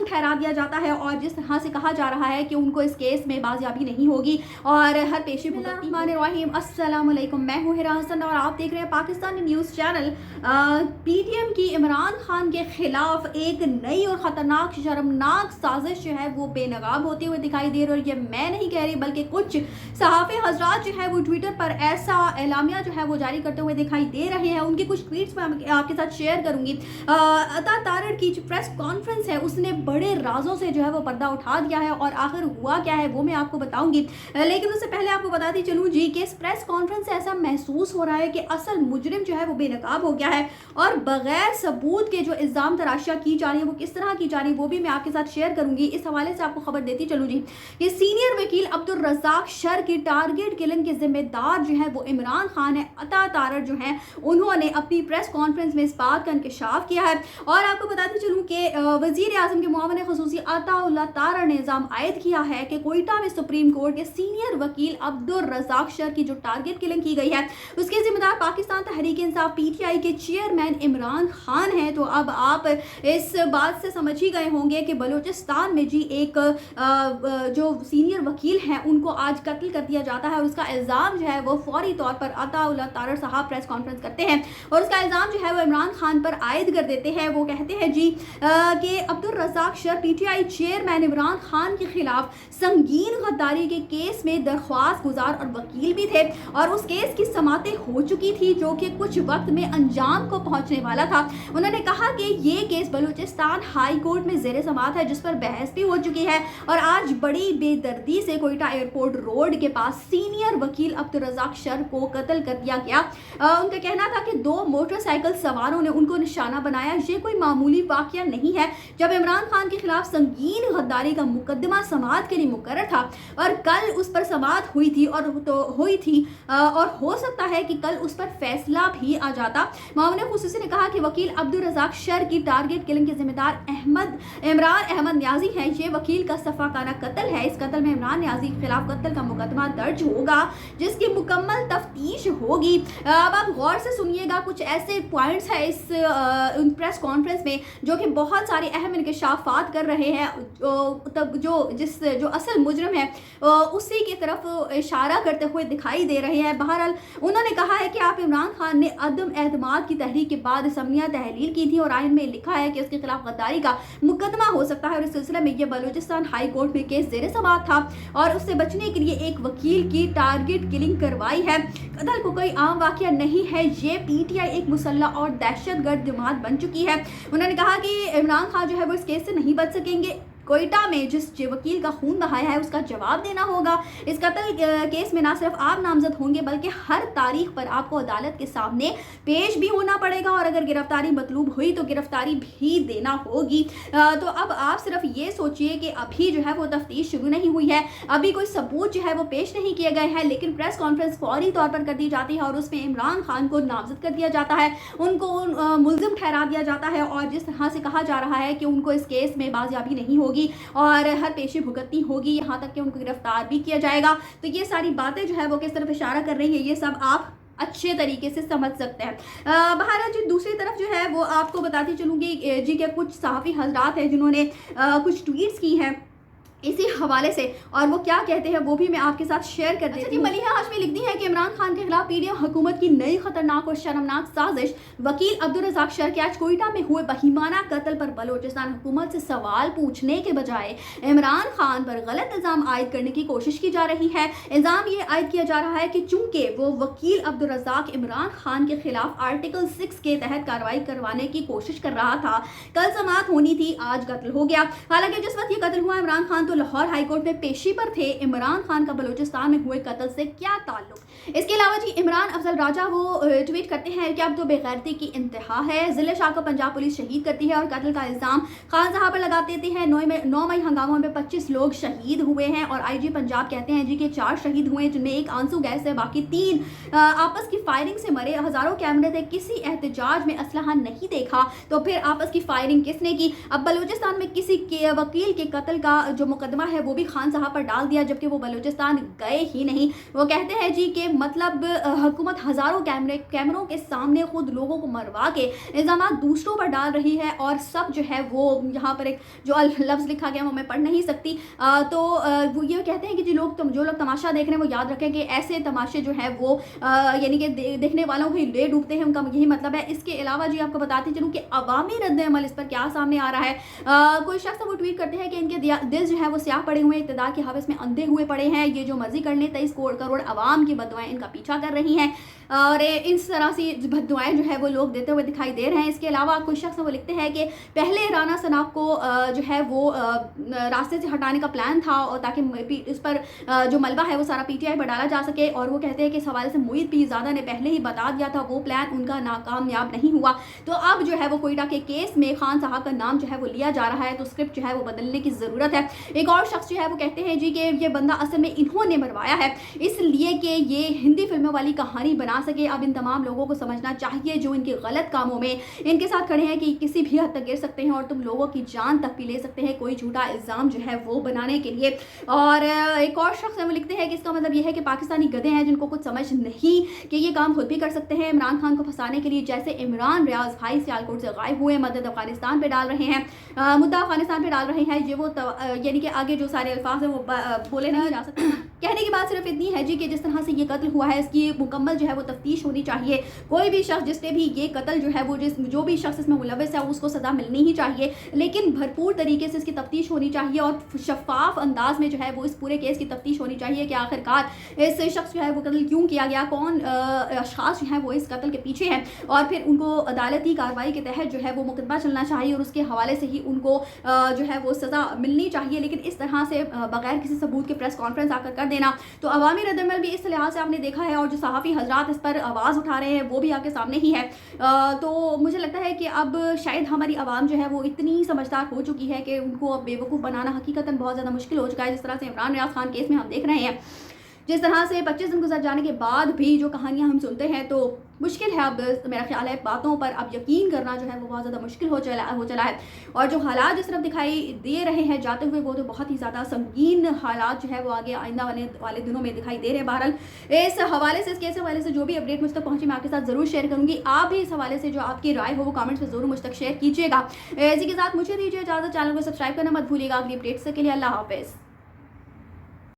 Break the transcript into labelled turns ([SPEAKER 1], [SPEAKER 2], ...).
[SPEAKER 1] ठहरा दिया जाता है और जिस तरह से कहा जा रहा है कि उनको इस केस में बाजियाबी नहीं होगी और हर पेशी बिस्मिल्लाहिर्रहमानिर्रहीम। अस्सलाम वालेकुम, मैं हूँ हिरा हसन और आप देख रहे हैं पाकिस्तानी न्यूज़ चैनल। पीटीएम की इमरान खान के खिलाफ एक नई और ख़तरनाक शर्मनाक साजिश जो है वो बेनकाब होती हुई दिखाई दे रही है। और ये मैं नहीं कह रही बल्कि कुछ सहाफ़ी हजरात जो है वो ट्विटर पर ऐसा एलामिया जो है वो जारी करते हुए दिखाई दे रहे हैं। उनके कुछ ट्वीट्स मैं आपके साथ शेयर करूंगी। अता तारड़ की जो प्रेस कॉन्फ्रेंस है उसने बड़े राजों से जो है वो पर्दा उठा दिया है और आखिर हुआ क्या है वो मैं आपको बताऊंगी। लेकिन उससे पहले आपको बताती चलूँ जी कि इस प्रेस कॉन्फ्रेंस से ऐसा महसूस हो रहा है कि असल मुजरिम जो है वो बेनकाब हो गया है और बगैर सबूत के जो इल्ज़ाम तराशियाँ की जा रही है वो किस तरह की जा रही है वो भी मैं आपके साथ शेयर करूंगी। इस हवाले से आपको खबर देती चलूँ जी कि सीनियर वकील अब्दुल रज़ाक शर की टारगेट किलिंग के जिम्मेदार जो है वो इमरान खान है। अता तारड़ जो है उन्होंने अपनी प्रेस कॉन्फ्रेंस में इस बात का इंकशाफ किया है। और आपको बताती चलूँ कि वज़ीर आज़म के मुआविन ख़ुसूसी अताउल्लाह तारड़ ने इल्ज़ाम आयद किया है कि कोयटा में सुप्रीम कोर्ट के सीनियर वकील अब्दुल रज़ाक शर की जो टारगेट किलिंग की गई है उसके जिम्मेदार पाकिस्तान तहरीक इंसाफ पीटीआई के चेयरमैन इमरान खान हैं। तो अब आप इस बात से समझ ही गए होंगे कि बलूचिस्तान में जी एक जो सीनियर वकील हैं उनको आज कत्ल कर दिया जाता है और उसका इल्ज़ाम जो है वो फौरी तौर पर अताउल्लाह तारड़ साहब प्रेस कॉन्फ्रेंस करते हैं और उसका इल्ज़ाम जो है वो इमरान खान पर आयद कर देते हैं। वो कहते हैं जी कि अब्दुल रज़ाक शर पीटीआई चेयरमैन इमरान खान के खिलाफ संगीन गद्दारी के केस में दरख्वास्त गुजार और वकील भी थे और उस केस की समातें हो चुकी थी जो कि कुछ वक्त में अंजाम को पहुंचने वाला था। उन्होंने कहा कि ये केस बलूचिस्तान हाई कोर्ट में ज़ेर समात है जिस पर बहस भी हो चुकी है और आज बड़ी बेदर्दी से कोयटा एयरपोर्ट रोड के पास सीनियर वकील अब्दुल रज़ाक शर को कत्ल कर दिया गया। उनका कहना था कि 2 मोटरसाइकिल सवारों ने उनको निशाना बनाया। ये कोई मामूली वाकया नहीं है। जब इमरान खान के खिलाफ संगीन गद्दारी का मुकदमा समाअत के लिए मुकर्रर था और कल उस पर समाअत हुई थी और हो सकता है कि कल उस पर फैसला भी आ जाता। मामले खुसूसी ने कहा कि वकील अब्दुल रज़ाक शर की टारगेट किलिंग के जिम्मेदार इमरान अहमद न्याजी हैं। ये वकील का सफाकाना कत्ल है। इस कत्ल में इमरान न्याजी के खिलाफ कत्ल का मुकदमा दर्ज होगा जिसकी मुकम्मल तफ्तीश होगी। अब आप गौर से सुनिएगा, कुछ ऐसे पॉइंट्स हैं इस प्रेस कॉन्फ्रेंस में जो कि बहुत सारे अहम इंकशाफात कर रहे हैं। तब जो असल मुजरिम है उसी की तरफ इशारा करते हुए दिखाई दे रहे हैं। बहरहाल उन्होंने कहा है कि आप इमरान खान ने अदम एतमाद की तहरीक के बाद असम्बलियाँ तहलील की थी और आइन में लिखा है कि उसके खिलाफ गद्दारी का मुकदमा हो सकता है और इस सिलसिले में यह बलूचिस्तान हाई कोर्ट में केस ज़ेर समाअत था और उससे बचने के लिए एक वकील की टारगेट किलिंग करवाई है। कत्ल को कोई आम वाकया नहीं है। ये पीटीआई एक मुसल्लह और दहशतगर्द जमात बन चुकी है। उन्होंने कहा कि इमरान खान जो है वो इस केस से नहीं बच सकेंगे। कोयटा में जिस वकील का खून बहाया है उसका जवाब देना होगा। इस कत्ल केस में ना सिर्फ आप नामजद होंगे बल्कि हर तारीख पर आपको अदालत के सामने पेश भी होना पड़ेगा और अगर गिरफ्तारी मतलूब हुई तो गिरफ्तारी भी देना होगी। तो अब आप सिर्फ ये सोचिए कि अभी जो है वो तफ्तीश शुरू नहीं हुई है, अभी कोई सबूत जो है वो पेश नहीं किए गए हैं, लेकिन प्रेस कॉन्फ्रेंस फौरी तौर पर कर दी जाती है और उसमें इमरान खान को नामजद कर दिया जाता है, उनको मुल्जिम ठहरा दिया जाता है और जिस तरह से कहा जा रहा है कि उनको इस केस में बाजियाबी नहीं होगी और हर पेशी भुगतनी होगी, यहाँ तक कि उनको गिरफ्तार भी किया जाएगा। तो ये सारी बातें जो है वो किस तरफ इशारा कर रही है ये सब आप अच्छे तरीके से समझ सकते हैं। बहरहाल जी दूसरी तरफ जो है वो आपको बताती चलूँगी जी के कुछ सहाफ़ी हजरात हैं जिन्होंने कुछ ट्वीट्स की हैं इसी हवाले से और वो क्या कहते हैं वो भी मैं आपके साथ शेयर कर देती हूँ। मलिहा हाशमी लिखती है कि इमरान खान के खिलाफ पीडीएम हुकूमत की नई खतरनाक और शर्मनाक साजिश। वकील अब्दुल रज़ाक शर के आज कोयटा में हुए बहिमाना कत्ल पर बलूचिस्तान हुकूमत से सवाल पूछने के बजाय इमरान खान पर गलत इल्ज़ाम आयद करने की कोशिश की जा रही है। इल्ज़ाम ये आयद किया जा रहा है कि चूंकि वो वकील अब्दुल रज़ाक इमरान खान के खिलाफ आर्टिकल 6 के तहत कार्रवाई करवाने की कोशिश कर रहा था, कल समाअत होनी थी, आज कत्ल हो गया। हालांकि जिस वक्त ये कत्ल हुआ इमरान खान तो लाहौर हाई कोर्ट में पेशी पर थे। इमरान खान का बलूचिस्तान में हुए कत्ल से क्या ताल्लुक। इसके अलावा जी इमरान अफजल राजा वो ट्वीट करते हैं कि अब तो बेगैरती की इंतहा है। जिले शाह को पंजाब पुलिस शहीद करती है और कत्ल का इल्ज़ाम खान साहब पर लगा देते हैं। 9 मई हंगामों में 25 लोग शहीद हुए हैं और आईजी पंजाब कहते हैं जी कि 4 शहीद हुए जिनमें एक आंसू गैस है, बाकी 3 आपस की फायरिंग से मरे। हजारों कैमरे थे, किसी एहतजाज में असलहा नहीं देखा, तो फिर आपस की फायरिंग किसने की। अब बलूचिस्तान में किसी के वकील के कत्ल का जो मुकदमा है वो भी खान साहब पर डाल दिया, जबकि वो बलूचिस्तान गए ही नहीं। वो कहते हैं जी कि मतलब हुकूमत हज़ारों कैमरों के सामने खुद लोगों को मरवा के इल्ज़ाम दूसरों पर डाल रही है, और सब जो है वो यहाँ पर एक जो लफ्ज़ लिखा गया वो मैं पढ़ नहीं सकती। तो वो ये कहते हैं कि जो लोग तमाशा देख रहे हैं वो याद रखें कि ऐसे तमाशे जो है वो यानी कि देखने वालों को ही ले डूबते हैं, उनका यही मतलब है। इसके अलावा जी आपको बताते चलूँ कि अवामी रद्द-ए-अमल इस पर क्या सामने आ रहा है। कोई शख्स वो ट्वीट करते हैं कि इनके दिल जो है वो स्याह पड़े हुए, इक़्तिदार के हवस में अंधे हुए पड़े हैं, ये जो मर्जी कर लें, 23 करोड़ अवाम की बददुआएं इनका पीछा कर रही हैं, और इस तरह से बददुआएं जो है वो लोग देते हुए दिखाई दे रहे हैं। इसके अलावा कुछ शख्स वो लिखते हैं कि पहले राना सनाब को जो है वो रास्ते से हटाने का प्लान था, और ताकि इस पर जो मलबा है वो सारा पीटीआई पर डाला जा सके, और वो कहते हैं कि इस हवाले से मोईद पीरज़ादा ने पहले ही बता दिया था, वो प्लान उनका नाकामयाब नहीं हुआ। तो अब जो है वो कोयटा के केस में खान साहब का नाम जो है वो लिया जा रहा है, तो स्क्रिप्ट जो है वो बदलने की ज़रूरत है। एक और शख्स जो है वो कहते हैं जी कि ये बंदा असल में इन्होंने मरवाया है, इसलिए कि ये हिंदी फिल्मों वाली कहानी बना सके। अब इन तमाम लोगों को समझना चाहिए जो इनके गलत कामों में इनके साथ खड़े हैं कि किसी भी हद तक गिर सकते हैं, और तुम लोगों की जान तक भी ले सकते हैं कोई झूठा इल्ज़ाम जो है वो बनाने के लिए। और एक और शख्स है वो लिखते हैं कि इसका मतलब ये है कि पाकिस्तानी गधे हैं जिनको कुछ समझ नहीं कि ये काम खुद भी कर सकते हैं। इमरान खान को फंसाने के लिए जैसे इमरान रियाज भाई सियालकोट से गायब हुए, मदद अफगानिस्तान पे डाल रहे हैं, मुद्दा अफगानिस्तान पे डाल रहे हैं, ये वो यानी कि आगे जो सारे अल्फाज हैं वो बोले नहीं जा सकते। कहने की बात सिर्फ इतनी है जी कि जिस तरह से ये कत्ल हुआ है इसकी मुकम्मल जो है वो तफ्तीश होनी चाहिए। कोई भी शख्स जिसने भी ये कत्ल जो है वो जो भी शख्स इसमें मुलविस है उसको सज़ा मिलनी ही चाहिए, लेकिन भरपूर तरीके से इसकी तफ्तीश होनी चाहिए, और शफाफ अंदाज में जो है वो इस पूरे केस की तफ्तीश होनी चाहिए कि आखिरकार इस शख्स जो है वो कत्ल क्यों किया गया, कौन अशखास जो है वो इस कत्ल के पीछे हैं, और फिर उनको अदालती कार्रवाई के तहत जो है वो मुकदमा चलना चाहिए, और उसके हवाले से ही उनको जो है वो सज़ा मिलनी चाहिए। लेकिन इस तरह से बगैर किसी सबूत के प्रेस कॉन्फ्रेंस आकर कर देना, तो अवामी रद्द-ए-अमल भी इस लिहाज से आपने देखा है, और जो सहाफ़ी हजरात इस पर आवाज़ उठा रहे हैं वो भी आपके सामने ही है। तो मुझे लगता है कि अब शायद हमारी आवाम जो है वो इतनी समझदार हो चुकी है कि उनको अब बेवकूफ़ बनाना हकीकतन बहुत ज़्यादा मुश्किल हो चुका है। जिस तरह से इमरान रियाज खान केस में हम देख रहे हैं, जिस तरह से 25 दिन गुजर जाने के बाद भी जो कहानियां हम सुनते हैं, तो मुश्किल है अब मेरा ख्याल है बातों पर अब यकीन करना जो है वो बहुत ज़्यादा मुश्किल हो चला है। और जो हालात जिस तरफ दिखाई दे रहे हैं जाते हुए वो तो बहुत ही ज़्यादा संगीन हालात जो है वो आगे आइंदा वाले दिनों में दिखाई दे रहे हैं। बहरहाल इस हवाले से, इस केस हवाले से जो भी अपडेट मुझ तक पहुँची मैं आपके साथ ज़रूर शेयर करूँगी। आप भी इस हवाले से जो आपकी राय हो वो कमेंट्स में ज़रूर मुझ तक शेयर कीजिएगा। इसी के साथ मुझे दीजिए इजाज़त, चैनल को सब्सक्राइब करना मत भूलिएगा अगली अपडेट्स के लिए। अल्लाह हाफ़िज़।